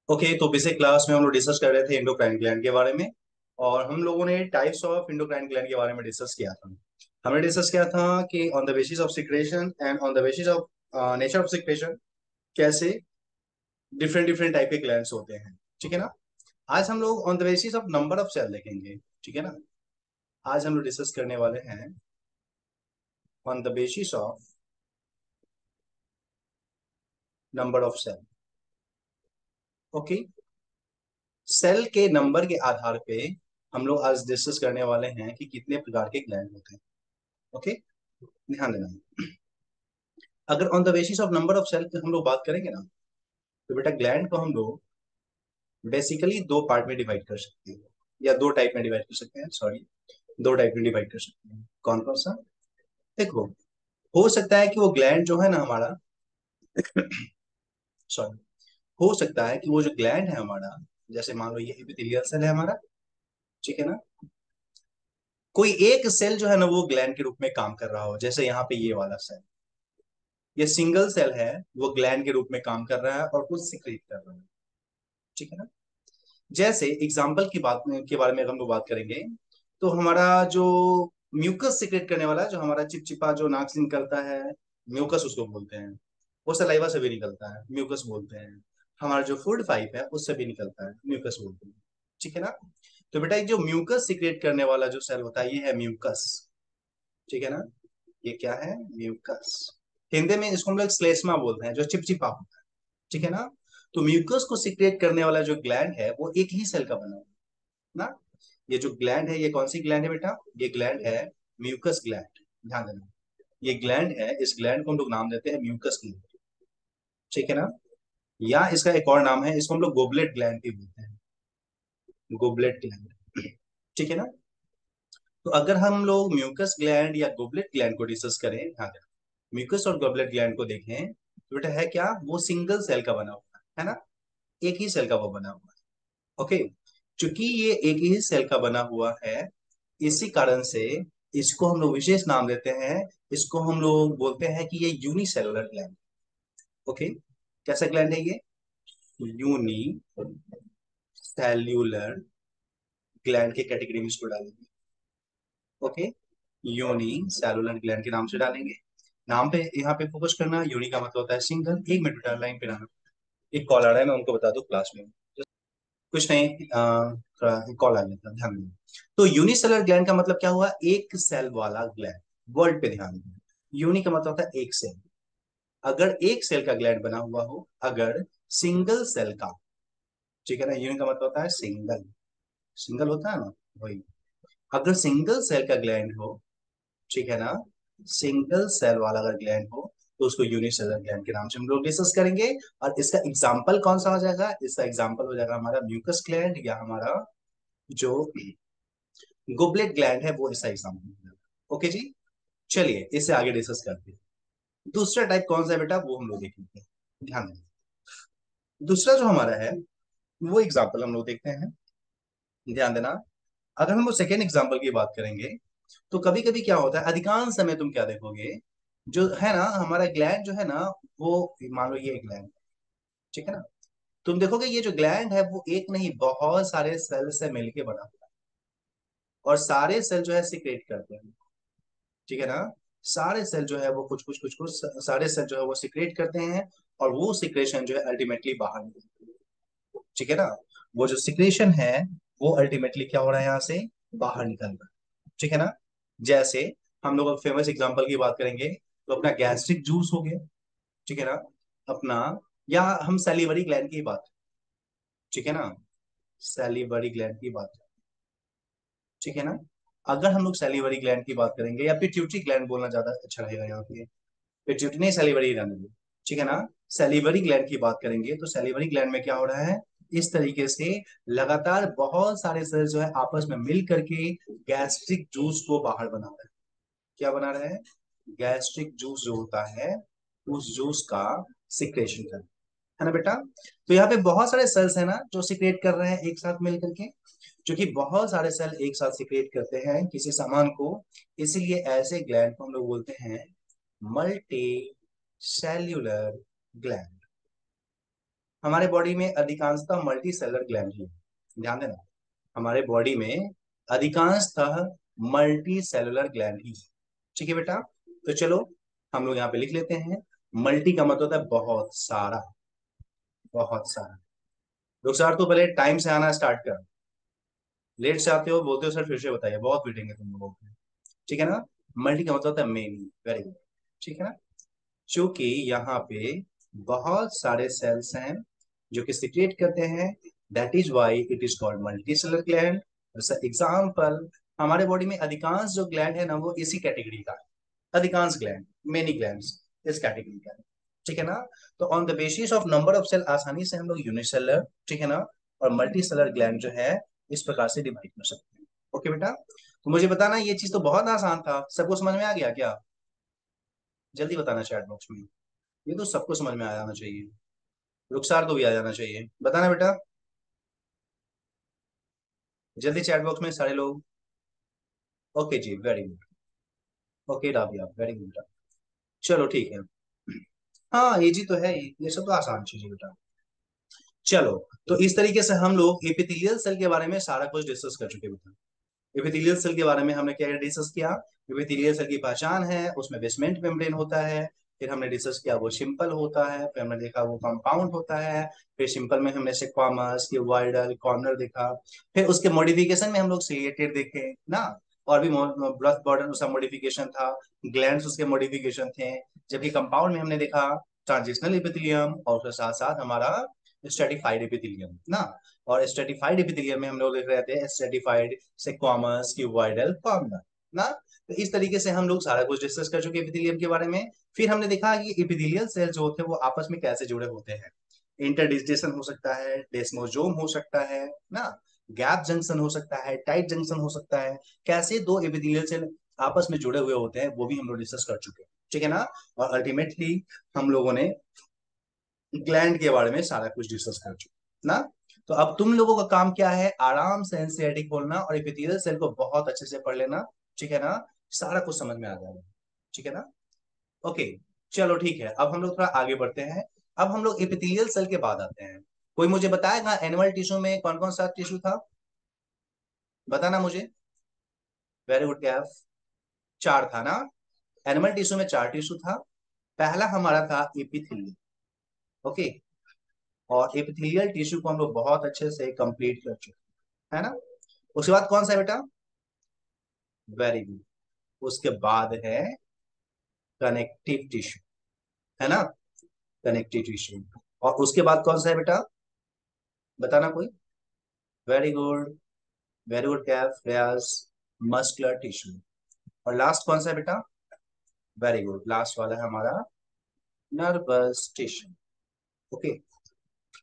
Okay, तो पिछले class में हम लोग डिस्कस कर रहे थे एंडोक्राइन ग्लैंड के बारे में। और हम लोगों ने टाइप्स ऑफ एंडोक्राइन ग्लैंड के बारे में डिस्कस किया था। हमने डिस्कस किया था कि on the basis of secretion and on the basis of nature of secretion कैसे डिफरेंट डिफरेंट टाइप के ग्लैंड्स होते हैं। ठीक है ना। आज हम लोग on the basis of number of cell देखेंगे। ठीक है ना। आज हम लोग डिस्कस करने वाले हैं on the basis of number of cell. Okay. Cell के नंबर के आधार पे हम लोग आज डिस्कस करने वाले हैं कि कितने प्रकार के ग्लैंड होते हैं। ओके, ध्यान देना। अगर on the basis of number of cell हम लोग बात करेंगे ना, तो बेटा ग्लैंड को हम लोग बेसिकली दो पार्ट में डिवाइड कर सकते हैं, या दो टाइप में डिवाइड कर सकते हैं। सॉरी, दो टाइप में डिवाइड कर सकते हैं। कौन कौन सा? देखो, हो सकता है कि वो ग्लैंड जो है ना हमारा सॉरी, हो सकता है कि वो जो ग्लैंड है हमारा, जैसे मान लो ये एपिथेलियल सेल है हमारा। ठीक है ना। कोई एक सेल जो है ना वो ग्लैंड के रूप में काम कर रहा हो, जैसे यहाँ पे ये वाला सेल, ये सिंगल सेल है, वो ग्लैंड के रूप में काम कर रहा है और कुछ सिक्रीट कर रहा है। ठीक है ना। जैसे एग्जाम्पल की बात के बारे में अगर हम लोग बात करेंगे, तो हमारा जो म्यूकस सिक्रेट करने वाला है, जो हमारा चिपचिपा जो नाक से निकलता है, म्यूकस उसको बोलते हैं। वो सलाइवा से भी निकलता है, म्यूकस बोलते हैं। हमारा जो फूड पाइप है उससे भी निकलता है, म्यूकस बोलते हैं। ठीक है ना। तो बेटा ये जो म्यूकस सिक्रेट करने वाला जो सेल होता है ये है म्यूकस। ठीक है ना। ये क्या है? म्यूकस। हिंदी में इसको हम लोग श्लेष्मा बोलते हैं, जो चिपचिपा होता है। ठीक है ना। तो म्यूकस को सिक्रेट करने वाला जो ग्लैंड है वो एक ही सेल का बना हुआ है ना। ये जो ग्लैंड है, ये कौन सी ग्लैंड है बेटा? ये ग्लैंड है म्यूकस ग्लैंड। ध्यान देना, ये ग्लैंड है, इस ग्लैंड को हम लोग नाम देते हैं म्यूकस ग्लैंड। ठीक है ना। या इसका एक और नाम है, इसको हम लोग गोबलेट ग्लैंड भी बोलते हैं, गोबलेट ग्लैंड। ठीक है ना। तो अगर हम लोग म्यूकस ग्लैंड या गोबलेट ग्लैंड को डिस्कस करें, ध्यान देना, म्यूकस और गोबलेट ग्लैंड को देखें, तो बेटा है क्या? वो सिंगल सेल का बना हुआ है ना। एक ही सेल का वो बना हुआ है। ओके। चूंकि ये एक ही सेल का बना हुआ है, इसी कारण से इसको हम लोग विशेष नाम देते हैं। इसको हम लोग बोलते हैं कि ये यूनिसेलुलर ग्लैंड। ओके। कैसा ग्लैंड है ये? यूनी सेल्यूलर ग्लैंड के कैटेगरी में इसको डालेंगे। ओके। यूनी सेलुलर ग्लैंड के नाम से डालेंगे। नाम पे यहाँ पे फोकस करना। यूनी का मतलब होता है सिंगल। एक मिनट बेटा लाइन पे रहना, एक कॉल आ रहा है, मैं उनको बता दूं क्लास में। कुछ नहीं, थोड़ा कॉल आ गया था, ध्यान देना। तो यूनिसेलर ग्लैंड का मतलब क्या हुआ? एक सेल वाला ग्लैंड। वर्ड पे ध्यान देना। यूनि का मतलब होता है एक सेल। अगर एक सेल का ग्लैंड बना हुआ हो, अगर सिंगल सेल का, ठीक है ना, यूनि का मतलब होता है सिंगल, सिंगल होता है ना, वही। अगर सिंगल सेल का ग्लैंड हो, ठीक है ना, सिंगल सेल वाला अगर ग्लैंड हो, तो उसको यूनिसेलर ग्लैंड के नाम से हम लोग डिस्कस करेंगे। और इसका एग्जाम्पल कौन सा हो जाएगा? इसका एग्जाम्पल हो जाएगा हमारा म्यूकस ग्लैंड, या हमारा जो गोबलेट ग्लैंड है वो इसका एग्जाम्पल हो जाएगा। ओके जी। चलिए इससे आगे डिस्कस करते हैं। दूसरा टाइप कौन सा है बेटा, वो हम लोग देखेंगे। ध्यान दें, दूसरा जो हमारा है वो एग्जाम्पल हम लोग देखते हैं। ध्यान देना, अगर हम सेकेंड एग्जाम्पल की बात करेंगे, तो कभी कभी क्या होता है, अधिकांश समय तुम क्या देखोगे, जो है ना हमारा ग्लैंड जो है ना, वो मान लो ये ग्लैंड, ठीक है ना, तुम देखोगे ये जो ग्लैंड है वो एक नहीं बहुत सारे सेल से मिलके बना हुआ है। और सारे सेल जो है सिक्रेट करते हैं। ठीक है ना। सारे सेल जो है वो कुछ कुछ सारे सेल जो है वो सिक्रेट करते हैं। और वो सिक्रेशन जो है अल्टीमेटली बाहर निकलती है। ठीक है ना। वो जो सिक्रेशन है वो अल्टीमेटली क्या हो रहा है यहाँ से? बाहर निकल रहा है। ठीक है ना। जैसे हम लोग फेमस एग्जांपल की बात करेंगे, तो अपना गैस्ट्रिक जूस हो गया। ठीक है ना। अपना, या हम सैलिवरी ग्लैंड की बात, ठीक है ना, सैलिवरी ग्लैंड की बात, ठीक है ना। अगर हम लोग सैलिवरी ग्लैंड की बात करेंगे, या पिट्यूटरी ग्लैंड बोलना ज्यादा अच्छा रहेगा यहाँ पे, पिट्यूटरी नहीं, सैलिवरी रहने दो। ठीक है ना। सैलिवरी ग्लैंड की बात करेंगे, तो सैलिवरी ग्लैंड में क्या हो रहा है? इस तरीके से लगातार बहुत सारे सेल जो है आपस में मिल करके गैस्ट्रिक जूस को बाहर बना रहे हैं। क्या बना रहे हैं? गैस्ट्रिक जूस जो होता है, उस जूस का सिक्रेशन कर, है ना बेटा। तो यहाँ पे बहुत सारे सेल्स है ना जो सिक्रेट कर रहे हैं एक साथ मिल करके। क्योंकि बहुत सारे सेल एक साथ सिक्रेट करते हैं किसी सामान को, इसीलिए ऐसे ग्लैंड को हम लोग बोलते हैं मल्टी सेल्यूलर ग्लैंड। हमारे बॉडी में अधिकांशतः मल्टी सेलर ग्लैंड है, ध्यान देना, हमारे बॉडी में अधिकांशतः मल्टी सेलुलर ग्लैंड ही है। ठीक है बेटा, तो चलो हम लोग यहाँ पे लिख लेते हैं। मल्टी का मतलब होता है बहुत सारा, बहुत सारा। लोग सर तो पहले टाइम से आना स्टार्ट कर, लेट से आते हो बोलते हो सर फिर से बताइए, बहुत पीटेंगे तुम लोगों को। ठीक है ना, मल्टी का मतलब होता है मेनी, वेरी गुड। ठीक है ना, क्योंकि यहाँ पे बहुत सारे सेल्स हैं जो कि सिक्रिएट करते हैं, that is why it is called multi cellular gland. Example, हमारे बॉडी में अधिकांश जो ग्लैंड है ना वो इसी कैटेगरी का है, अधिकांश ग्लैंड, मेनी ग्लैंड इस कैटेगरी का है। ठीक है ना, तो on the basis of number of cell आसानी से हम लोग यूनिसेलर, ठीक है ना, और मल्टी सेलर ग्लैंड जो है इस प्रकार से डिवाइड कर सकते हैं। ओके बेटा, तो मुझे बताना ये चीज तो बहुत आसान था, सबको समझ में आ गया क्या? जल्दी बताना चैट बॉक्स में, ये तो सबको समझ में आ जाना चाहिए, रुखसार को भी आ जाना चाहिए, बताना बेटा जल्दी चैट बॉक्स में सारे लोग। ओके जी, very good. Okay Rabia, very good. चलो ठीक है, हाँ ये जी तो है ही, ये सब तो आसान चीज है बेटा। चलो, तो इस तरीके से हम लोग एपिथेलियल सेल के बारे में सारा कुछ डिस्कस कर चुके हैं। एपिथेलियल सेल के बारे में हमने क्या डिस्कस किया? एपिथेलियल सेल की पहचान है, उसमें बेसमेंट मेम्ब्रेन होता है, फिर हमने डिस्कस किया वो सिंपल होता है, फिर हमने देखा वो कंपाउंड होता है, फिर सिंपल में हमने स्क्वामस, क्यूबॉइडल, कॉर्नर देखा, फिर उसके मॉडिफिकेशन में हम लोग सिलिएटेड देखे ना, और भी ब्रथ बॉर्डर उसका मॉडिफिकेशन था, ग्लैंड्स उसके मॉडिफिकेशन थे, जबकि कंपाउंड में हमने देखा ट्रांजिशनल एपिथेलियम और उसके साथ साथ हमारा स्ट्रेटिफाइड एपिथेलियम ना, और स्ट्रेटिफाइड एपिथेलियम में हम लोग देख रहे थे स्ट्रेटिफाइड स्क्वामस, क्यूबॉइडल, कॉर्नर ना। तो इस तरीके से हम लोग सारा कुछ डिस्कस कर चुके एपिथेलियम के बारे में। फिर हमने देखा कि एपिथेलियल सेल जो होते हैं वो आपस में कैसे जुड़े होते हैं, इंटरडिजिटेशन हो सकता है, डेस्मोजोम हो सकता है ना, गैप जंक्शन हो सकता है, टाइट जंक्शन हो सकता है, कैसे दो एपिथेलियल सेल आपस में जुड़े हुए होते हैं वो भी हम लोग डिस्कस कर चुके हैं। ठीक है ना, और अल्टीमेटली हम लोगों ने ग्लैंड के बारे में सारा कुछ डिस्कस कर चुके ना। तो अब तुम लोगों का काम क्या है, आराम से एनसीईआरटी खोलना और एपिथेलियल सेल को बहुत अच्छे से पढ़ लेना। ठीक है ना, सारा कुछ समझ में आ जाएगा। ठीक है ना, ओके। चलो ठीक है, अब हम लोग थोड़ा आगे बढ़ते हैं। अब हम लोग एपिथेलियल सेल के बाद आते हैं। कोई मुझे बताएगा एनिमल टिश्यू में कौन कौन सा टिश्यू था, बताना मुझे। वेरी गुड गैफ, चार था ना, एनिमल टिश्यू में चार टिश्यू था। पहला हमारा था एपिथेलियल, ओके, और एपिथेलियल टिश्यू को हम लोग बहुत अच्छे से कंप्लीट कर चुके हैं, है ना। उसके बाद कौन सा है बेटा? वेरी गुड, उसके बाद है कनेक्टिव टिश्यू, है ना, कनेक्टिव टिश्यू। और उसके बाद कौन सा है बेटा, बताना कोई। Very good, very good Kaif Riyaz, muscular tissue. और लास्ट कौन सा है बेटा? वेरी गुड, लास्ट वाला है हमारा नर्वस टिश्यू। ओके,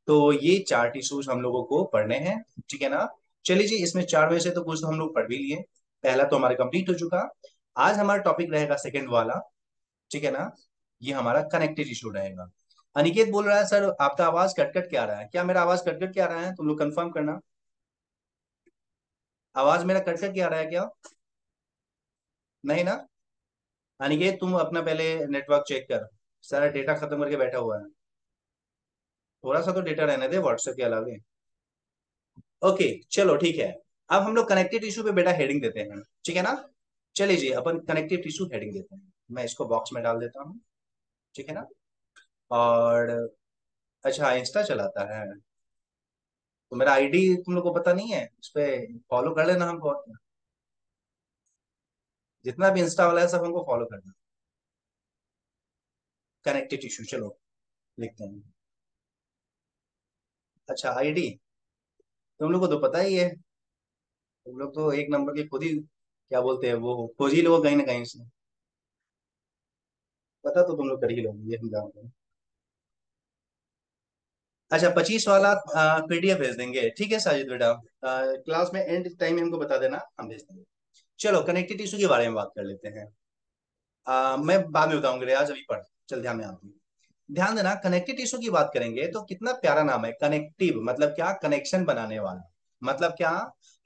तो ये चार टिश्यूज हम लोगों को पढ़ने हैं। ठीक है ना, चलिए जी, इसमें चार में से तो कुछ तो हम लोग पढ़ भी लिए, पहला तो हमारा कंप्लीट हो चुका। आज हमारा टॉपिक रहेगा सेकंड वाला, ठीक है ना, ये हमारा कनेक्टिव टिश्यू रहेगा। अनिकेत बोल रहा है सर आपका आवाज कट कट के आ रहा है, क्या मेरा आवाज कट कट के आ रहा है? तुम लोग कंफर्म करना, आवाज मेरा कट कट के आ रहा है क्या? नहीं ना? अनिकेत तुम अपना पहले नेटवर्क चेक कर, सारा डेटा खत्म करके बैठा हुआ है, थोड़ा सा तो डेटा रहने दे व्हाट्सएप के अलावे। ओके, चलो ठीक है, अब हम लोग कनेक्टिव टिश्यू पे बेटा हेडिंग देते हैं, ठीक है ना। चलिए जी, अपन कनेक्टिव टिश्यू हेडिंग देते हैं, मैं इसको बॉक्स में डाल देता हूँ, ठीक है ना। और अच्छा, इंस्टा चलाता है तो मेरा आईडी तुम लोग को पता नहीं है, उस पे फॉलो कर लेना हमको, जितना भी इंस्टा वाला है सब हमको फॉलो करना। कनेक्टिव टिश्यू, चलो लिखते हैं। अच्छा, आईडी तुम लोग को तो पता ही है, तुम लोग तो एक नंबर के खुद ही क्या बोलते हैं वो खोज ही लोग कहीं ना कहीं से, पता तो तुम लोग कर ही लोगे, ये हम जानते हैं। अच्छा, 25 वाला पीडीएफ भेज देंगे, ठीक है साजिद बेटा, क्लास में एंड टाइम में हमको बता देना, हम भेज देंगे। चलो कनेक्टिव टिश्यू के बारे में बात कर लेते हैं। मैं बाद में बताऊंगा रियाज, अभी पढ़, चल ध्यान में आती है। ध्यान देना, कनेक्टिव टिश्यू की बात करेंगे तो कितना प्यारा नाम है, कनेक्टिव मतलब क्या, कनेक्शन बनाने वाला, मतलब क्या,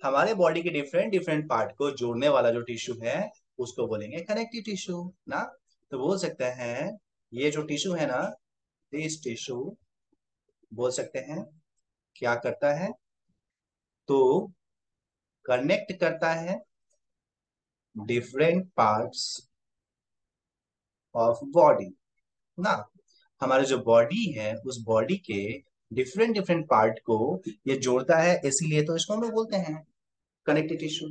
हमारे बॉडी के डिफरेंट डिफरेंट पार्ट को जोड़ने वाला जो टिश्यू है उसको बोलेंगे कनेक्टिव टिश्यू ना। तो बोल सकते हैं ये जो टिश्यू है ना, दिस टिश्यू बोल सकते हैं क्या करता है, तो कनेक्ट करता है डिफरेंट पार्ट्स ऑफ बॉडी ना। हमारे जो बॉडी है उस बॉडी के डिफरेंट डिफरेंट पार्ट को ये जोड़ता है, इसीलिए तो इसको हम लोग बोलते हैं कनेक्टिव टिश्यू।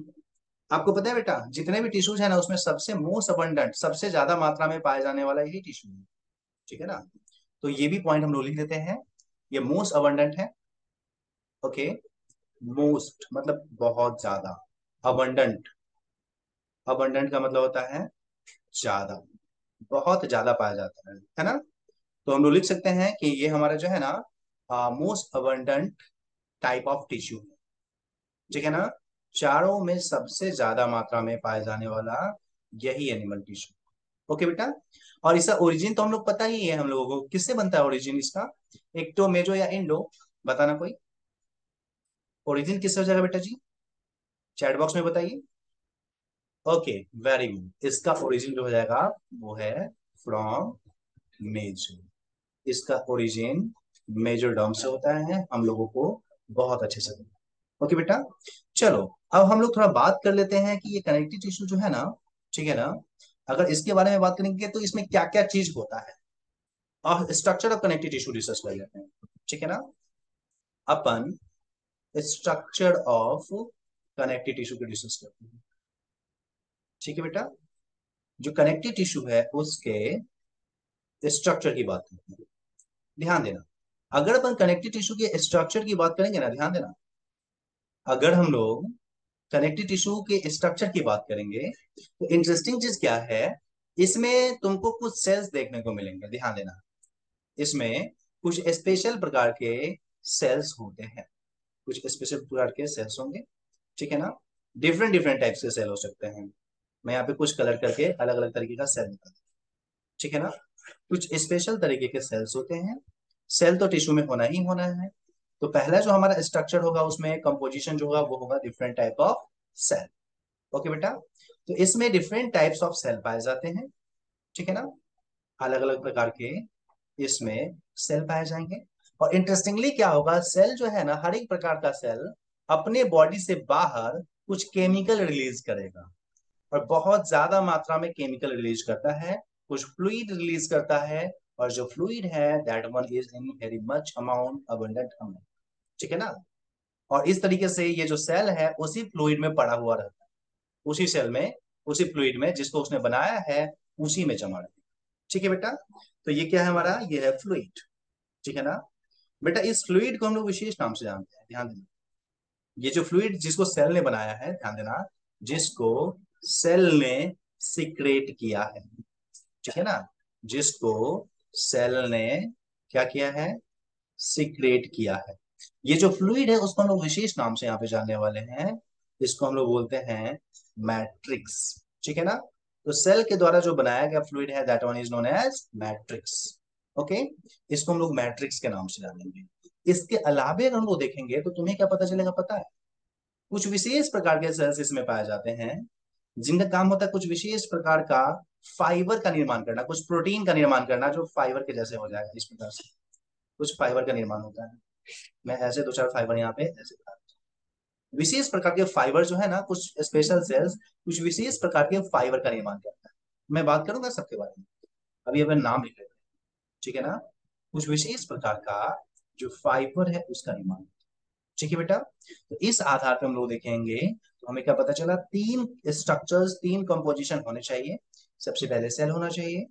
आपको पता है बेटा, जितने भी टिश्यूज है ना उसमें सबसे मोस्ट अबंडेंट, सबसे ज्यादा मात्रा में पाए जाने वाला यही टिश्यू है, ठीक है ना। तो ये भी पॉइंट हम लोग लिख देते हैं, ये मोस्ट अबंडेंट है। ओके, मोस्ट मतलब बहुत ज्यादा, अबंडेंट, अबंडेंट का मतलब होता है ज्यादा, बहुत ज्यादा पाया जाता है ना। तो हम लोग लिख सकते हैं कि ये हमारा जो है ना most abundant type of tissue है, ठीक है ना। चारों में सबसे ज्यादा मात्रा में पाए जाने वाला यही एनिमल टिश्यू। ओके बेटा, और इसका ओरिजिन तो हम लोग पता ही है हम लोगों को, किससे बनता है ओरिजिन इसका, एक्टो मेजो या इंडो, बताना कोई। ओरिजिन किससे हो जाएगा बेटा जी, चैट बॉक्स में बताइए। ओके, वेरी गुड, इसका ओरिजिन जो हो जाएगा वो है फ्रॉम मेजो। इसका ओरिजिन मेजोडर्म से होता है, हम लोगों को बहुत अच्छे से पता है। ओके बेटा, चलो अब हम लोग थोड़ा बात कर लेते हैं कि ये कनेक्टिव टिश्यू जो है ना, ठीक है ना, अगर इसके बारे में बात करेंगे तो इसमें क्या क्या चीज होता है, और structure of connective tissue discuss कर लेते हैं, ठीक है ना। अपन स्ट्रक्चर ऑफ कनेक्टिव टिश्यू को डिस्कस करते हैं, ठीक है बेटा। जो कनेक्टिव टिश्यू है उसके स्ट्रक्चर की बात करते हैं, ध्यान देना। अगर अपन कनेक्टिव टिश्यू के स्ट्रक्चर की बात करेंगे ना, ध्यान देना, अगर हम लोग कनेक्टिव टिश्यू के स्ट्रक्चर की बात करेंगे तो इंटरेस्टिंग चीज क्या है, इसमें तुमको कुछ सेल्स देखने को मिलेंगे, ध्यान देना। इसमें कुछ स्पेशल प्रकार के सेल्स होते हैं, कुछ स्पेशल प्रकार के सेल्स होंगे, ठीक है ना। डिफरेंट डिफरेंट टाइप्स के सेल हो सकते हैं, मैं यहाँ पे कुछ कलर करके अलग अलग तरीके का सेल बता दूं, ठीक है ना। कुछ स्पेशल तरीके के सेल्स होते हैं, सेल तो टिश्यू में होना ही होना है। तो पहला जो हमारा स्ट्रक्चर होगा उसमें कंपोजिशन जो होगा वो होगा different type of cell. Okay बेटा, तो इसमें डिफरेंट टाइप्स ऑफ सेल पाए जाते हैं, ठीक है ना, अलग अलग प्रकार के इसमें सेल पाए जाएंगे। और इंटरेस्टिंगली क्या होगा, सेल जो है ना, हर एक प्रकार का सेल अपने बॉडी से बाहर कुछ केमिकल रिलीज करेगा, और बहुत ज्यादा मात्रा में केमिकल रिलीज करता है, कुछ फ्लूइड रिलीज करता है, और जो फ्लूइड है that one is in very much amount abundant amount, ठीक है ना। और इस तरीके से ये जो सेल है उसी फ्लूइड में पड़ा हुआ रहता है, उसी सेल में, उसी फ्लूइड में जिसको उसने बनाया है उसी में जमा रहता है, ठीक है बेटा। तो ये क्या है हमारा, ये है फ्लूइड, ठीक है ना। बेटा इस फ्लूइड को हम लोग विशेष नाम से जानते हैं, ध्यान देना। ये जो फ्लूइड जिसको सेल ने बनाया है, ध्यान देना, जिसको सेल ने सिक्रेट किया है, ठीक है ना, जिसको सेल ने क्या किया है, सिक्रेट किया है, ये जो फ्लूइड है उसको हम लोग विशेष नाम से यहाँ पे जानने वाले हैं, इसको हम लोग बोलते हैं मैट्रिक्स, ठीक है ना। तो सेल के द्वारा जो बनाया गया फ्लूइड है that one is known as matrix. Okay, इसको हम लोग मैट्रिक्स के नाम से जानेंगे। इसके अलावे अगर हम लोग देखेंगे तो तुम्हें क्या पता चलेगा, पता है, कुछ विशेष प्रकार के सेल्स इसमें पाए जाते हैं जिनका काम होता है कुछ विशेष प्रकार का फाइबर का निर्माण करना, कुछ प्रोटीन का निर्माण करना जो फाइबर के जैसे हो जाएगा, इस प्रकार से कुछ फाइबर का निर्माण होता है। मैं ऐसे दो चार फाइबर यहाँ पे ऐसे बता रहा हूं। विशेष प्रकार के फाइबर जो है ना, कुछ स्पेशल सेल्स कुछ विशेष प्रकार के फाइबर का निर्माण करता है, मैं बात करूंगा सबके बारे में, अभी अपने नाम लिख लेते हैं, ठीक है ना। कुछ विशेष प्रकार का जो फाइबर है उसका निर्माण, ठीक है बेटा। तो इस आधार पर हम लोग देखेंगे तो हमें क्या पता चला, तीन स्ट्रक्चर्स, तीन कंपोजिशन होने चाहिए। सबसे पहले सेल होना चाहिए,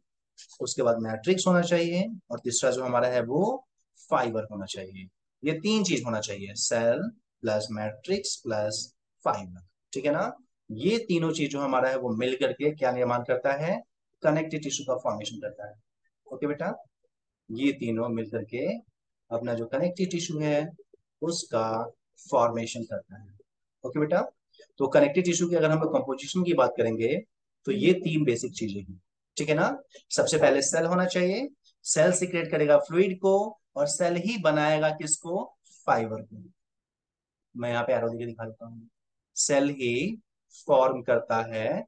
उसके बाद मैट्रिक्स होना चाहिए, और तीसरा जो हमारा है वो फाइबर होना चाहिए। ये तीन चीज होना चाहिए, cell plus matrix plus fibre, ठीक है ना। ये तीनों चीज जो हमारा है वो मिल करके क्या निर्माण करता है, कनेक्टिव टिश्यू का फॉर्मेशन करता है। ओके बेटा, ये तीनों मिलकर के अपना जो कनेक्टिव टिश्यू है उसका फॉर्मेशन करता है। ओके बेटा, तो कनेक्टिव टिश्यू की अगर हम लोग कंपोजिशन की बात करेंगे तो ये तीन बेसिक चीजें हैं, ठीक है ना। सबसे पहले सेल होना चाहिए, सेल सीक्रेट करेगा फ्लूइड को, और सेल ही बनाएगा किसको, फाइबर को। मैं यहाँ पे एरो देके दिखा देता हूँ, सेल ही फॉर्म करता है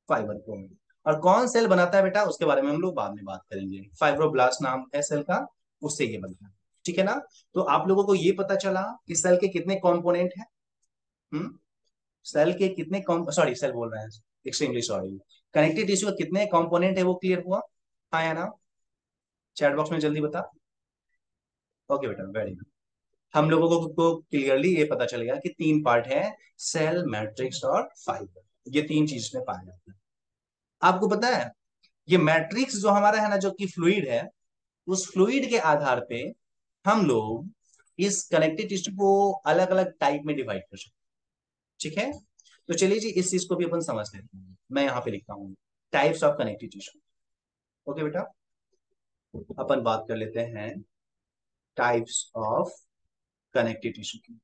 फाइबर को। और कौन सेल बनाता है बेटा उसके बारे में हम लोग बाद में बात करेंगे, फाइब्रोब्लास्ट नाम है सेल का, उससे ये बनता है। ठीक है ना। तो आप लोगों को ये पता चला कि सेल के कितने कंपोनेंट हैं। हम्म सेल के कितने सॉरी सेल बोल रहे हैं, एक्सट्रीमली सॉरी, कनेक्टिव टिश्यू का कितने कंपोनेंट है वो क्लियर हुआ, हाँ या ना। चैट बॉक्स में जल्दी बता। ओके बेटा, वेरी गुड। हम लोगों को क्लियरली ये पता चल गया कि तीन पार्ट है, सेल, मैट्रिक्स और फाइबर, ये तीन चीज में पाया जाता है। आपको पता है ये मैट्रिक्स जो हमारा है ना, जो कि फ्लूइड है, उस फ्लूइड के आधार पे हम लोग इस कनेक्टिव टिश्यू को अलग अलग टाइप में डिवाइड कर सकते हैं। ठीक है, तो चलिए जी इस चीज को भी अपन समझ लेते हैं। मैं यहाँ पे लिखता हूँ types of connective tissue. Okay बेटा, अपन बात कर लेते हैं टाइप्स ऑफ कनेक्टिव टिश्यू की।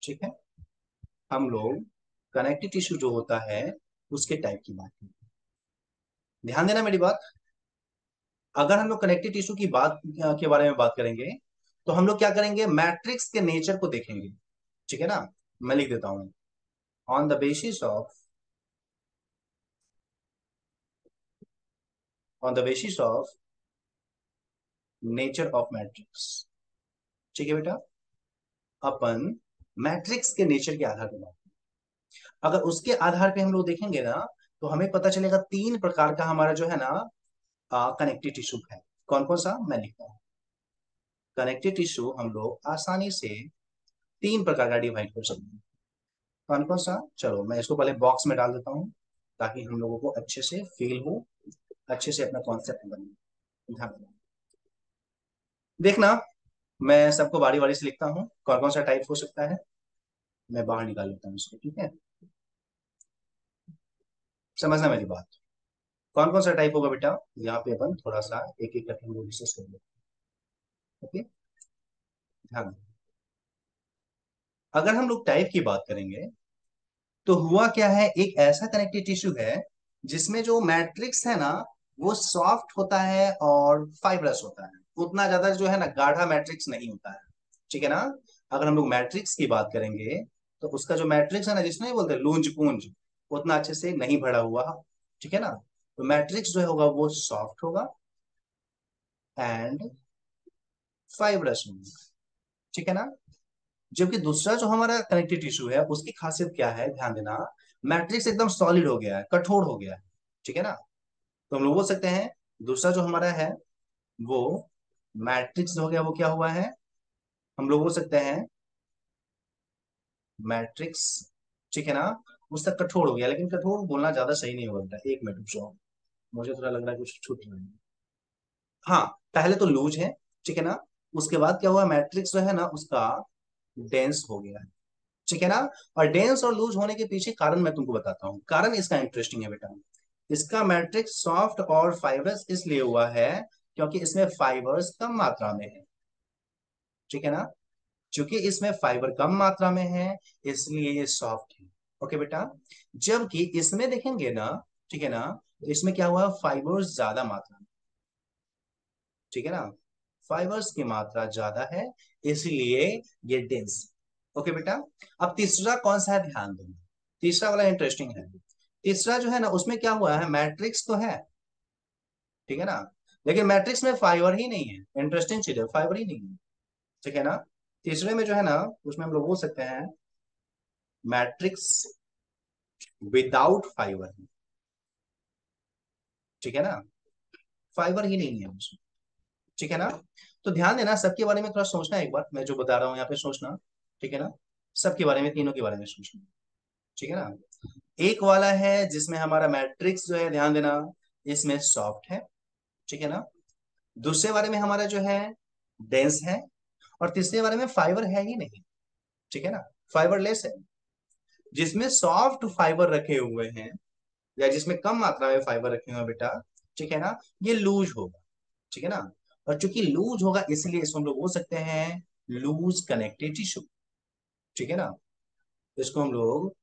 ठीक है, हम लोग कनेक्टिव टिश्यू जो होता है उसके टाइप की बात करते हैं। ध्यान देना मेरी बात। अगर हम लोग कनेक्टिव टिश्यू की बात के बारे में बात करेंगे, तो हम लोग क्या करेंगे, मैट्रिक्स के नेचर को देखेंगे। ठीक है ना, मैं लिख देता हूं, on the basis of, on the basis of nature of matrix. ठीक है बेटा, अपन मैट्रिक्स के नेचर के आधार पर बात, अगर उसके आधार पे हम लोग देखेंगे ना, तो हमें पता चलेगा तीन प्रकार का हमारा जो है ना कनेक्टिव टिश्यू है। कौन कौन सा, मैं लिखता हूँ। कनेक्टिव टिश्यू हम लोग आसानी से तीन प्रकार का डिवाइड कर सकते हैं। कौन कौन सा, चलो मैं इसको पहले बॉक्स में डाल देता हूँ, ताकि हम लोगों को अच्छे से फील हो, अच्छे से अपना कॉन्सेप्ट बने। ध्यान देना। देखना, मैं सबको बारी बारी से लिखता हूँ कौन कौन सा टाइप हो सकता है। मैं बाहर निकाल लेता हूँ इसको, ठीक है। समझना मेरी बात, कौन कौन सा टाइप होगा बेटा, यहाँ पे अपन थोड़ा सा एक एक करके हम लोग डिस्कस कर लेते हैं। ओके, ध्यान देना। अगर हम लोग टाइप की बात करेंगे, तो हुआ क्या है, एक ऐसा कनेक्टिव टिश्यू है जिसमें जो मैट्रिक्स है ना, वो सॉफ्ट होता है और फाइब्रस होता है, उतना ज्यादा जो है ना गाढ़ा मैट्रिक्स नहीं होता है। ठीक है ना। अगर हम लोग मैट्रिक्स की बात करेंगे, तो उसका जो मैट्रिक्स है ना, जिसमें बोलते हैं लूंज पूंज, उतना अच्छे से नहीं भरा हुआ। ठीक है ना, तो मैट्रिक्स जो होगा वो सॉफ्ट होगा एंड फाइब्रस होगा। ठीक है ना। जबकि दूसरा जो हमारा कनेक्टिव टिश्यू है, उसकी खासियत क्या है, ध्यान देना, मैट्रिक्स एकदम सॉलिड हो गया है, कठोर हो गया है। ठीक है ना, तो हम लोग बोल सकते हैं दूसरा जो हमारा है वो मैट्रिक्स हो गया, वो क्या हुआ है, हम लोग बोल सकते हैं मैट्रिक्स। ठीक है ना, उसका कठोर हो गया, लेकिन कठोर बोलना ज्यादा सही नहीं होता। एक मिनट रुक जाओ, मुझे थोड़ा लग रहा है कुछ छूट रहा है। हाँ, पहले तो लूज है, ठीक है ना, उसके बाद क्या हुआ, मैट्रिक्स जो है ना उसका डेंस हो गया है। ठीक है ना। और डेंस और लूज होने के पीछे कारण मैं तुमको बताता हूँ, कारण इसका इंटरेस्टिंग है बेटा। इसका मैट्रिक्स सॉफ्ट और फाइबर्स इसलिए हुआ है क्योंकि इसमें फाइबर्स कम मात्रा में है। ठीक है ना, क्योंकि इसमें फाइबर कम मात्रा में है, इसलिए ये सॉफ्ट है। ओके बेटा, जबकि इसमें देखेंगे ना, ठीक है ना, तो इसमें क्या हुआ, फाइबर्स ज्यादा मात्रा में। ठीक है ना, फाइबर्स की मात्रा ज्यादा है, इसलिए ये डेंस। ओके बेटा, अब तीसरा कौन सा है, ध्यान दो, तीसरा वाला इंटरेस्टिंग है। तीसरा जो है ना, उसमें क्या हुआ है, मैट्रिक्स तो है, ठीक है ना, लेकिन मैट्रिक्स में फाइबर ही नहीं है। इंटरेस्टिंग चीज है, फाइबर ही नहीं है। ठीक है ना, तीसरे में जो है ना, उसमें हम लोग बोल सकते हैं मैट्रिक्स विदाउट फाइबर। ठीक है ना, फाइबर ही नहीं है उसमें। ठीक है ना, तो ध्यान देना, सबके बारे में थोड़ा सोचना एक बार, मैं जो बता रहा हूँ यहाँ पे सोचना। ठीक है ना, सबके बारे में, तीनों के बारे में सोचना। ठीक है ना, एक वाला है जिसमें हमारा मैट्रिक्स जो है, ध्यान देना, इसमें सॉफ्ट है। ठीक है ना, दूसरे बारे में हमारा जो है डेंस है, और तीसरे बारे में फाइबर है ही नहीं। ठीक है ना, फाइबरलेस है। जिसमें सॉफ्ट फाइबर रखे हुए हैं, या जिसमें कम मात्रा में फाइबर रखे हुए हैं बेटा, ठीक है ना, ये लूज होगा। ठीक है ना, और चूंकि लूज होगा इसलिए इसको हम लोग बोल सकते हैं लूज कनेक्टिव टिश्यू। ठीक है ना, इसको हम लोग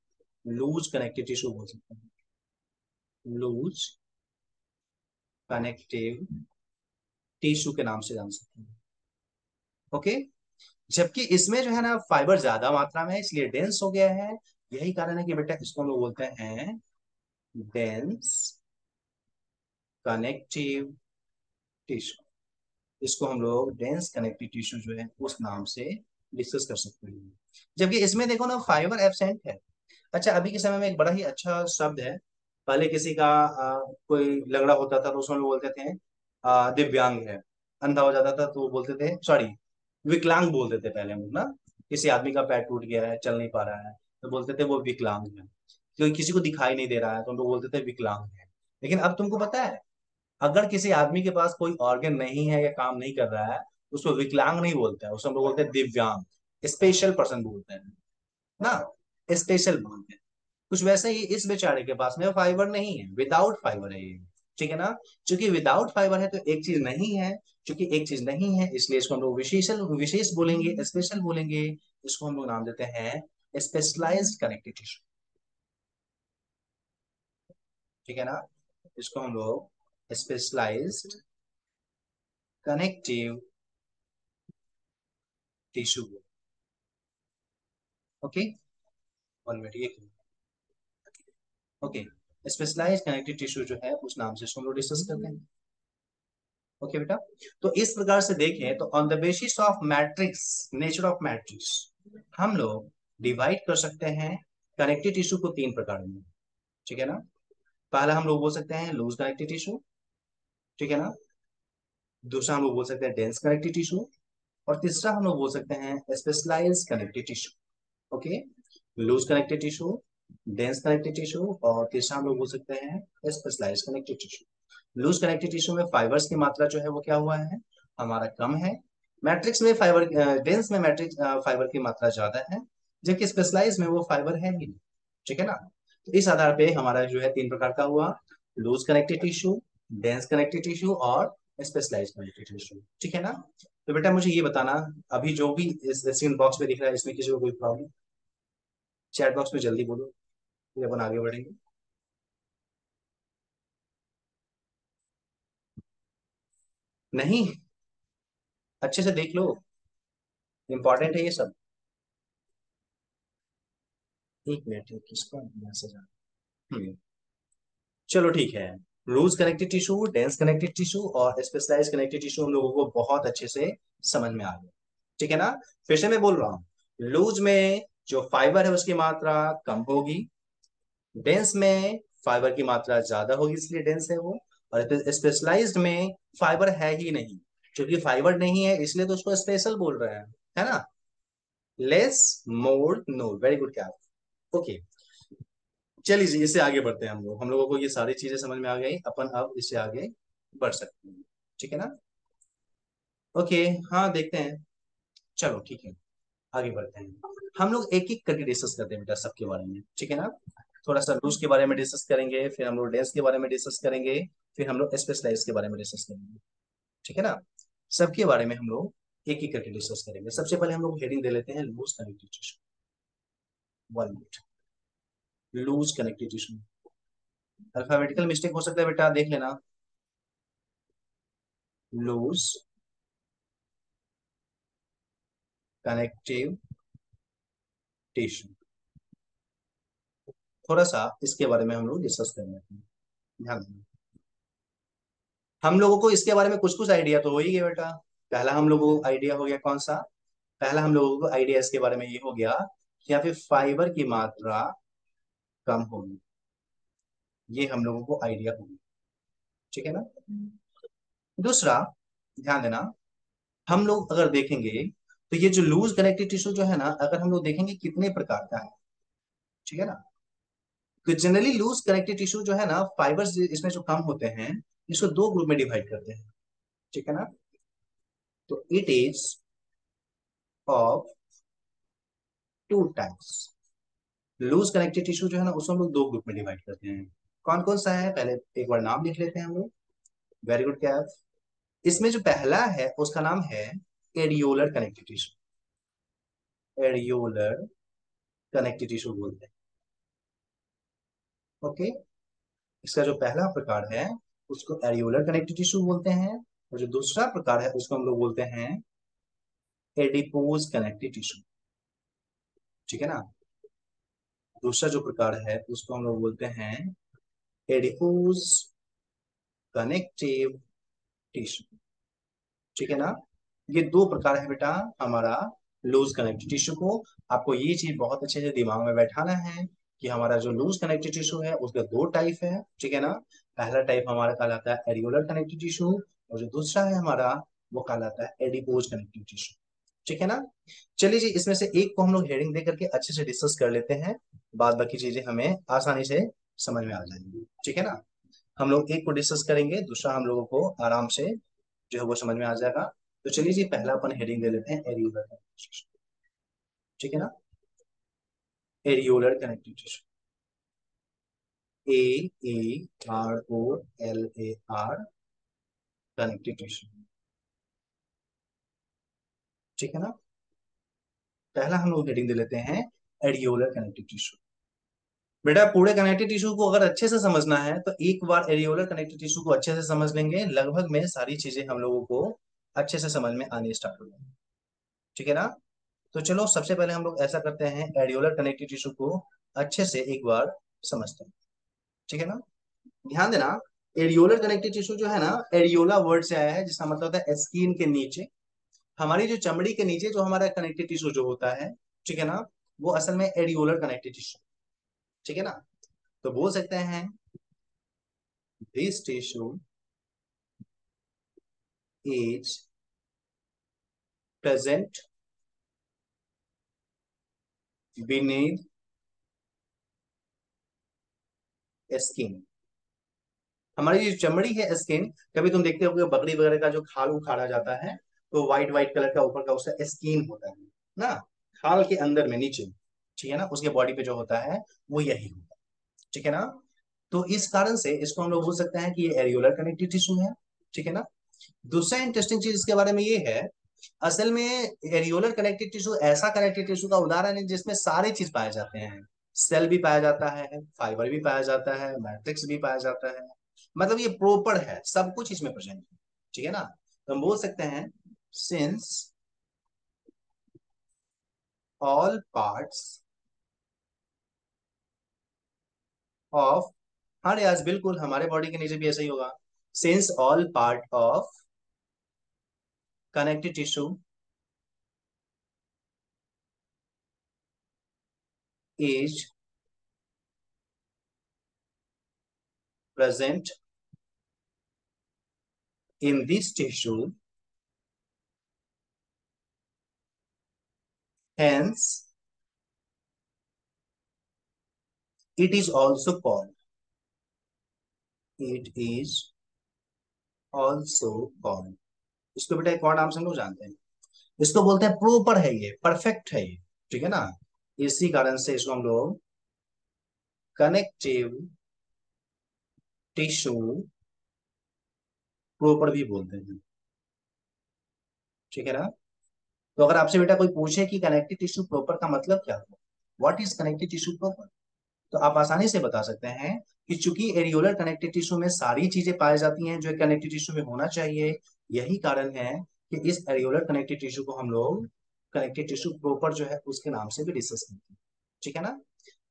लूज कनेक्टिव टिश्यू बोल सकते हैं, लूज कनेक्टिव टिश्यू के नाम से जान सकते हैं। ओके, जबकि इसमें जो है ना फाइबर ज्यादा मात्रा में है, इसलिए डेंस हो गया है। यही कारण है कि बेटा इसको हम लोग बोलते हैं डेंस कनेक्टिव टिश्यू। इसको हम लोग डेंस कनेक्टिव टिश्यू जो है उस नाम से डिस्कस कर सकते हैं। जबकि इसमें देखो ना फाइबर एब्सेंट है। अच्छा, अभी के समय में एक बड़ा ही अच्छा शब्द है। पहले किसी का कोई लंगड़ा होता था तो उसमें लोग बोलते थे दिव्यांग है। अंधा हो जाता था तो वो बोलते थे, सॉरी, विकलांग बोलते थे पहले हम लोग ना। किसी आदमी का पैर टूट गया है, चल नहीं पा रहा है, तो बोलते थे वो विकलांग है। कोई किसी को दिखाई नहीं दे रहा है तो हम लोग बोलते थे विकलांग है। लेकिन अब तुमको पता है, अगर किसी आदमी के पास कोई ऑर्गन नहीं है या काम नहीं कर रहा है, उसको विकलांग नहीं बोलते हैं, उसको हम लोग बोलते हैं दिव्यांग। स्पेशल पर्सन बोलते हैं ना, स्पेशल बोलते हैं। कुछ वैसे ही इस बेचारे के पास में फाइबर नहीं है, विदाउट फाइबर है ये। ठीक है ना। क्योंकि विदाउट फाइबर है तो एक चीज नहीं है। क्योंकि एक चीज नहीं है इसलिए इसको हम लोग विशेष बोलेंगे, स्पेशल बोलेंगे। इसको हम लोग नाम देते हैं स्पेशलाइज्ड कनेक्टिव टिश्यू। ठीक है ना। इसको हम लोग specialised connective tissue. Okay, 1 minute, ये ओके। स्पेशलाइज्ड कनेक्टिव टिश्यू जो है उस नाम से इसको हम लोग डिस्कस करते हैं। ओके बेटा। तो इस प्रकार से देखें तो on the basis of matrix, nature of matrix, हम लोग डिवाइड कर सकते हैं कनेक्टिव टिश्यू को 3 प्रकार में। ठीक है ना। पहला हम लोग बोल सकते हैं लूज कनेक्टिव टिश्यू। ठीक है ना। दूसरा हम लोग बोल सकते हैं डेंस कनेक्टिव टिश्यू। और तीसरा हम लोग बोल सकते हैं specialised connective tissue. Okay. Loose connective tissue, dense connective tissue, और तीसरा हम लोग बोल सकते हैं specialised connective tissue. Loose connective tissue में फाइबर्स की मात्रा जो है वो क्या हुआ है, हमारा कम है। मैट्रिक्स में फाइबर, डेंस में मैट्रिक्स फाइबर की मात्रा ज्यादा है। जबकि स्पेशलाइज में वो फाइबर है ही नहीं। ठीक है ना। तो इस आधार पे हमारा जो है 3 प्रकार का हुआ, loose connective tissue, dense connective tissue और स्पेशलाइज कनेक्टिव टिश्यू। ठीक है ना। तो बेटा मुझे ये बताना, अभी जो भी इस स्क्रीन बॉक्स में दिख रहा है इसमें किसी को कोई प्रॉब्लम, चैट बॉक्स में जल्दी बोलो, फिर अपन आगे बढ़ेंगे। नहीं, अच्छे से देख लो, इंपॉर्टेंट है ये सब। 1 मिनट, किसका मैसेज आ, हम्म, चलो ठीक है। Loose connective tissue, dense connective tissue और स्पेशलाइज कनेक्टिव टिश्यू हम लोगों को बहुत अच्छे से समझ में आ गया। ठीक है ना। फिर से मैं बोल रहा हूँ, लूज में जो फाइबर है उसकी मात्रा कम होगी, डेंस में फाइबर की मात्रा ज्यादा होगी इसलिए डेंस है वो, और स्पेशलाइज्ड में फाइबर है ही नहीं। क्योंकि फाइबर नहीं है इसलिए तो उसको स्पेशल बोल रहे हैं, है ना। लेस, मोर, नो, वेरी गुड क्या। ओके, चलिए जी, इससे आगे बढ़ते हैं। हम लोगों को ये सारी चीजें समझ में आ गई, अपन अब इससे आगे बढ़ सकते हैं। ठीक है ना। ओके, हाँ देखते हैं। चलो ठीक है, आगे बढ़ते हैं। हम लोग एक एक करके डिस्कस करते हैं बेटा सबके बारे में। ठीक है ना। थोड़ा सा रूस के बारे में डिस्कस करेंगे, फिर हम लोग डेंस के बारे में डिस्कस करेंगे, फिर हम लोग स्पेशलाइज के बारे में डिस्कस करेंगे। ठीक है ना। सबके बारे में हम लोग एक एक करके डिस्कस करेंगे। सबसे पहले हम लोग हेडिंग दे लेते हैं loose connective tissue. 1 minute, loose connective tissue. Alphabetical mistake हो सकता है बेटा, देख लेना। लूज कनेक्टिव टिश्यू, थोड़ा सा इसके बारे में हम लोग डिस्कस कर लेते हैं। ध्यान देना, हम लोगों को इसके बारे में कुछ कुछ आइडिया तो हो ही गया बेटा। पहला हम लोगों को आइडिया हो गया कौन सा, पहला हम लोगों को आइडिया इसके बारे में ये हो गया कि यहाँ पे फाइबर की मात्रा कम होगी। ये हम लोगों को आइडिया होगी। ठीक है ना। दूसरा, ध्यान देना, हम लोग अगर देखेंगे तो ये जो लूज कनेक्टिव टिश्यू जो है ना, अगर हम लोग देखेंगे कितने प्रकार का है। ठीक है ना। तो जनरली लूज कनेक्टिव टिश्यू जो है ना, फाइबर्स इसमें जो कम होते हैं, इसको 2 ग्रुप में डिवाइड करते हैं। ठीक है ना। तो it is of 2 types. Loose connective tissue जो है ना उसको हम लोग 2 ग्रुप में डिवाइड करते हैं। कौन कौन सा है, पहले एक बार नाम लिख लेते हैं हम लोग। वेरी गुड क्या। इसमें जो पहला है उसका नाम है एडियोलर कनेक्टिव टिश्यू। एडियोलर कनेक्टिव टिश्यू बोलते हैं। ओके। इसका जो पहला प्रकार है उसको एडियोलर कनेक्टिव टिश्यू बोलते हैं, और जो दूसरा प्रकार है उसको हम लोग बोलते हैं एडिपोज कनेक्टिव टिश्यू। ठीक है ना। दूसरा जो प्रकार है उसको हम लोग बोलते हैं एडिपोज कनेक्टिव टिश्यू। ठीक है ना। ये दो प्रकार है बेटा हमारा लूज कनेक्टिव टिश्यू को। आपको ये चीज बहुत अच्छे से दिमाग में बैठाना है कि हमारा जो लूज कनेक्टिव टिश्यू है उसका दो टाइप है, ठीक है ना। पहला टाइप हमारा कहलाता है एरियोलर कनेक्टिव टिश्यू, और जो दूसरा है हमारा वो कहलाता है एडिपोज कनेक्टिव टिश्यू, ठीक है ना। चलिए जी, इसमें से एक को हम लोग हेडिंग दे करके अच्छे से डिस्कस कर लेते हैं, बाद बाकी चीजें हमें आसानी से समझ में आ जाएंगी, ठीक है ना। हम लोग एक को डिस्कस करेंगे, दूसरा हम लोगों को आराम से जो है वो समझ में आ जाएगा। तो चलिए जी, पहला अपन हेडिंग दे लेते हैं एरियोलर, ठीक है ना। Areolar connective tissue, AAROLAR connective tissue, ठीक है ना। पहला हम लोग हेडिंग दे लेते हैं एरियोलर कनेक्टिव टिश्यू। बेटा पूरे कनेक्टिव टिश्यू को अगर अच्छे से समझना है तो एक बार एरियोलर कनेक्टिव टिश्यू को अच्छे से समझ लेंगे, लगभग में सारी चीजें हम लोगों को अच्छे से समझ में आनी स्टार्ट हो जाएंगी, ठीक है ना। तो चलो सबसे पहले हम लोग ऐसा करते हैं, एरियोलर कनेक्टिव टिश्यू को अच्छे से एक बार समझते हैं, ठीक है ना। ध्यान देना, एरियोलर कनेक्टिव टिश्यू जो है ना, एरियोला वर्ड से आया है जिसका मतलब होता है स्किन के नीचे, हमारी जो चमड़ी के नीचे जो हमारा कनेक्टिव टिश्यू जो होता है, ठीक है ना, वो असल में एरियोलर कनेक्टिव टिश्यू, ठीक है ना। तो बोल सकते हैं this tissue is present beneath skin. हमारी जो चमड़ी है स्किन, कभी तुम देखते हो कि बकरी वगैरह का जो खाल उखाड़ा जाता है तो व्हाइट व्हाइट कलर का ऊपर का उसका स्किन होता है ना, खाल के अंदर में नीचे, ठीक है ना, उसके बॉडी पे जो होता है वो यही होता है, ठीक है ना। तो इस कारण से इसको हम लोग बोल सकते हैं कि ये एरियोलर कनेक्टिव टिश्यू है, ठीक है ना। दूसरा इंटरेस्टिंग चीज इसके बारे में ये है, असल में एरियोलर कनेक्टिव टिश्यू ऐसा कनेक्टिव टिश्यू का उदाहरण है जिसमें सारे चीज पाए जाते हैं, सेल भी पाया जाता है, फाइबर भी पाया जाता है, मैट्रिक्स भी पाया जाता है, मतलब ये प्रॉपर है, सब कुछ इसमें प्रेजेंट है, ठीक है ना। तो हम बोल सकते हैं सिंस ऑल पार्ट्स ऑफ, हाँ रियाज बिल्कुल हमारे बॉडी के नीचे भी ऐसा ही होगा, since all part of connective tissue is present in this tissue, hence it is also called, it is also called, इसको बेटा एक और नाम से हम लोग जानते हैं, इसको बोलते हैं प्रॉपर है, ये परफेक्ट है ये, ठीक है ना। इसी कारण से इसको हम लोग कनेक्टिव टिश्यू प्रॉपर भी बोलते हैं, ठीक है ना। तो अगर आपसे बेटा कोई पूछे कि कनेक्टिव टिश्यू प्रॉपर का मतलब क्या है, what is connective tissue proper, तो आप आसानी से बता सकते हैं कि चूंकि एरियोलर कनेक्टिव टिश्यू में सारी चीजें पाई जाती हैं जो कनेक्टिव टिश्यू में होना चाहिए, यही कारण है कि इस एरियोलर कनेक्टिव टिश्यू को हम लोग कनेक्टिव टिश्यू प्रॉपर जो है उसके नाम से भी डिस्कस करते हैं, ठीक है ना।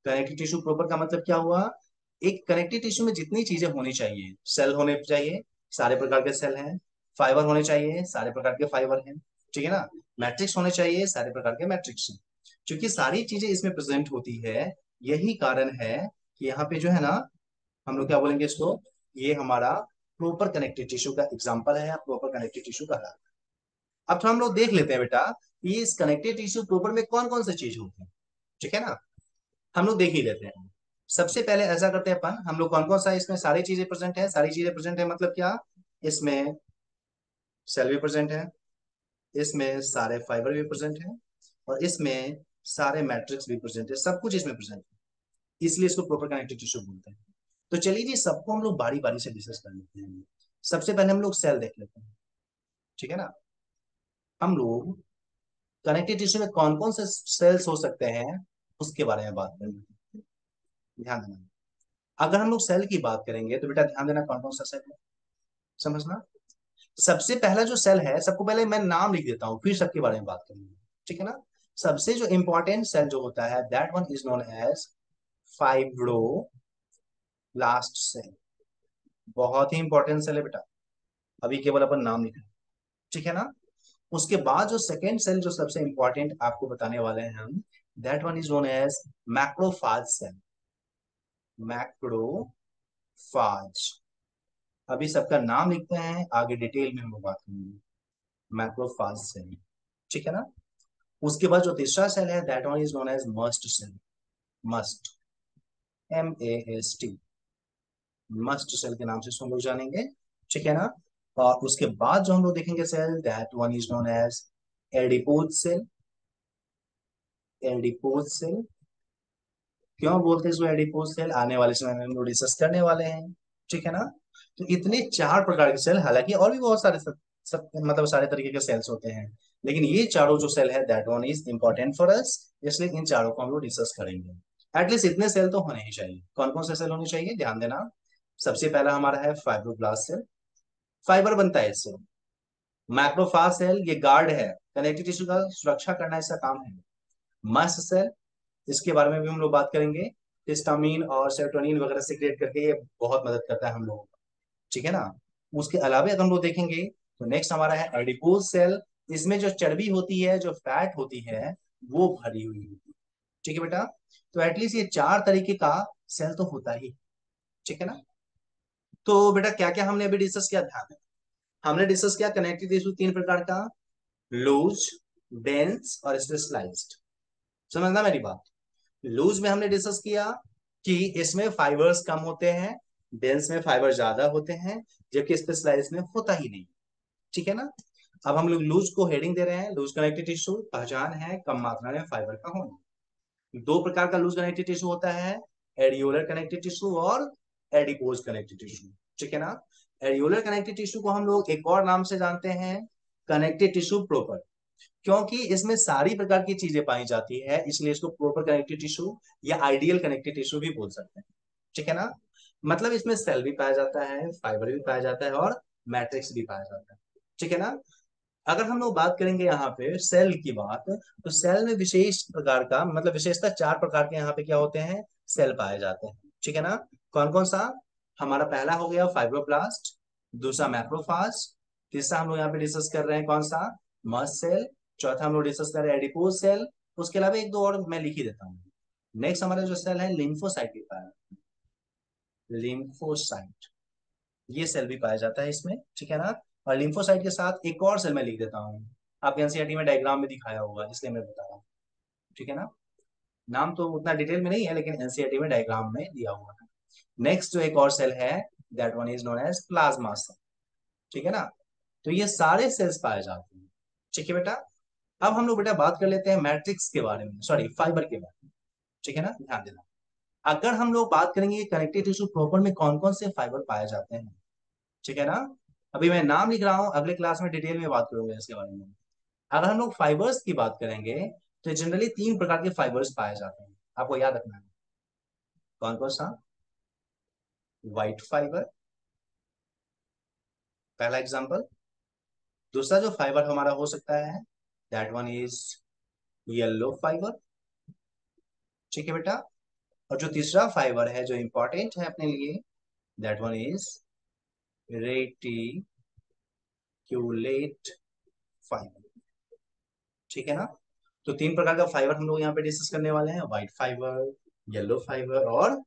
कनेक्टिव टिश्यू प्रॉपर का मतलब क्या हुआ, एक कनेक्टिव टिश्यू में जितनी चीजें होनी चाहिए, सेल होने चाहिए, सारे प्रकार के सेल हैं, फाइबर होने चाहिए, सारे प्रकार के फाइबर हैं, ठीक है ना, मैट्रिक्स होने चाहिए, सारे प्रकार के मैट्रिक्स हैं। क्योंकि सारी चीजें इसमें प्रेजेंट होती है, यही कारण है कि यहाँ पे जो है ना, हम लोग क्या बोलेंगे इसको, ये हमारा प्रॉपर कनेक्टिव टिश्यू का एग्जांपल है या प्रॉपर कनेक्टिव टिश्यू का है। अब तो हम लोग देख लेते हैं बेटा कि इस कनेक्टिव टिश्यू प्रॉपर में कौन कौन सी चीज होती है, ठीक है ना। हम लोग देख ही लेते हैं। सबसे पहले ऐसा करते हैं अपन, हम लोग कौन कौन सा इसमें सारी चीजें प्रेजेंट है, सारी चीजें प्रेजेंट है मतलब क्या, इसमें सेल भी प्रेजेंट है, इसमें सारे फाइबर भी प्रेजेंट है, और इसमें सारे मैट्रिक्स भी प्रेजेंट है, सब कुछ इसमें प्रेजेंट है, इसलिए इसको प्रॉपर कनेक्टिव टिश्यू बोलते हैं। तो चलिए जी, सबको हम लोग बारी बारी से डिस्कस कर लेते हैं। सबसे पहले हम लोग सेल देख लेते हैं, ठीक है ना। हम लोग कनेक्टिव टिश्यू में कौन कौन से सेल्स हो सकते हैं उसके बारे में बात करेंगे, ध्यान देना। अगर हम लोग सेल की बात करेंगे तो बेटा ध्यान देना कौन कौन सा सेल है, समझना। सबसे पहला जो सेल है, सबको पहले मैं नाम लिख देता हूं फिर सबके बारे में बात करेंगे, ठीक है ना। सबसे जो इंपॉर्टेंट सेल जो होता है that one is known as fibroblast cell, बहुत ही इंपॉर्टेंट सेल है बेटा, अभी केवल अपन नाम लिख रहे हैं, ठीक है ना। उसके बाद जो सेकेंड सेल जो सबसे इंपॉर्टेंट आपको बताने वाले हैं हम, that one is known as macrophage cell. Macrophage. अभी सबका नाम लिखते हैं, आगे डिटेल में हम लोग बात करेंगे। मैक्रोफाज सेल, ठीक है ना। उसके बाद जो तीसरा सेल है that one is known as mast cell. Mast, MAST, mast cell के नाम से इसको हम लोग जानेंगे, ठीक है ना। और उसके बाद जो हम लोग देखेंगे cell that one is known as adipose cell. Adipose cell, क्यों बोलते हैं इसको एडिपोज सेल, आने वाले समय में हम लोग डिस्कस करने वाले हैं, ठीक है ना। तो इतने चार प्रकार के सेल, हालांकि और भी बहुत सारे मतलब सारे तरीके के सेल्स होते हैं, लेकिन ये चारों जो सेल है that one is important for us, इसलिए इन चारों को हम लोग डिस्कस करेंगे। एटलीस्ट इतने सेल तो होने ही चाहिए। कौन कौन से सेल होने चाहिए, ध्यान देना। सबसे पहला हमारा है फाइब्रोब्लास्ट सेल, फाइबर बनता है इससे। मैक्रोफाज सेल, ये गार्ड है, कनेक्टिव टिश्यू का सुरक्षा करना इसका काम है। मस्ट सेल, इसके बारे में भी हम लोग बात करेंगे, हिस्टामिन और सेरोटोनिन वगैरह सीक्रेट करके ये बहुत मदद करता है हम लोगों को, ठीक है ना। उसके अलावा अगर हम लोग देखेंगे तो नेक्स्ट हमारा है एडिपोज सेल। इसमें जो चर्बी होती है, जो फैट होती है, वो भरी हुई होती है, ठीक है बेटा। तो एटलीस्ट ये चार तरीके का सेल तो होता ही, ठीक है ना। तो बेटा क्या क्या हमने अभी डिस्कस किया, ध्यान है। हमने डिस्कस किया कनेक्टिव टिश्यू तीन प्रकार का, लूज, डेंस और स्पेशलाइज्ड। समझना मेरी बात। लूज में हमने डिस्कस किया कि इसमें फाइबर्स कम होते हैं, डेंस में फाइबर ज्यादा होते हैं, जबकि स्पेशलाइज में होता ही नहीं, ठीक है ना। अब हम लोग लूज को हेडिंग दे रहे हैं, लूज कनेक्टिव टिश्यू पहचान है कम मात्रा में फाइबर का होना। दो प्रकार का लूज कनेक्टिव टिश्यू होता है, एडियोलर कनेक्टिव टिश्यू और एडिपोज कनेक्टिव टिश्यू, ठीक है ना। एडियोलर कनेक्टिव टिश्यू को हम लोग एक और नाम से जानते हैं, कनेक्टिव टिश्यू प्रॉपर, क्योंकि इसमें सारी प्रकार की चीजें पाई जाती है, इसलिए इसको प्रॉपर कनेक्टिव टिश्यू या आइडियल कनेक्टिव टिश्यू भी बोल सकते हैं, ठीक है ना। मतलब इसमें सेल भी पाया जाता है, फाइबर भी पाया जाता है और मैट्रिक्स भी पाया जाता है, ठीक है ना। अगर हम लोग बात करेंगे यहाँ पे सेल की बात, तो सेल में विशेष प्रकार का मतलब विशेषता चार प्रकार के यहाँ पे क्या होते हैं, सेल पाए जाते हैं, ठीक है ना। कौन कौन सा, हमारा पहला हो गया फाइब्रोब्लास्ट, दूसरा मैक्रोफाज, तीसरा हम लोग यहाँ पे डिस्कस कर रहे हैं कौन सा, मस्ट सेल, चौथा हम लोग डिस्कस कर रहे हैं एडिपोज सेल। उसके अलावा एक दो और मैं लिख ही देता हूँ। नेक्स्ट हमारा जो सेल है लिम्फोसाइट भी पाया, लिम्फोसाइट, ये सेल भी पाया जाता है इसमें, ठीक है ना। और लिम्फोसाइट के साथ एक और सेल मैं लिख देता हूँ, आपके एनसीईआरटी में डायग्राम में दिखाया होगा इसलिए मैं बता रहा हूँ, ठीक है ना। नाम तो उतना डिटेल में नहीं है, लेकिन एनसीईआरटी में डायग्राम में दिया हुआ है। नेक्स्ट जो एक और सेल है that one is known as plasma cell, ठीक है ना। तो ये सारे सेल्स पाए जाते हैं, ठीक है बेटा। अब हम लोग बेटा बात कर लेते हैं मैट्रिक्स के बारे में, सॉरी फाइबर के बारे में, ठीक है ना, ध्यान देना। अगर हम लोग बात करेंगे कनेक्टिव टिश्यू प्रॉपर में कौन कौन से फाइबर पाए जाते हैं, ठीक है ना। अभी मैं नाम लिख रहा हूं, अगले क्लास में डिटेल में बात करूंगा इसके बारे में। अगर हम लोग फाइबर्स की बात करेंगे तो जनरली तीन प्रकार के फाइबर्स पाए जाते हैं, आपको याद रखना है। कौन कौन सा, व्हाइट फाइबर, पहला एग्जांपल। दूसरा जो फाइबर हमारा हो सकता है that one is yellow fibre, ठीक है बेटा। और जो तीसरा फाइबर है जो इंपॉर्टेंट है अपने लिए, दैट वन इज रेटिक्यूलेट फाइबर, ठीक है ना। तो तीन प्रकार का फाइबर हम लोग यहाँ पे डिस्कस करने वाले हैं, व्हाइट फाइबर, येलो फाइबर और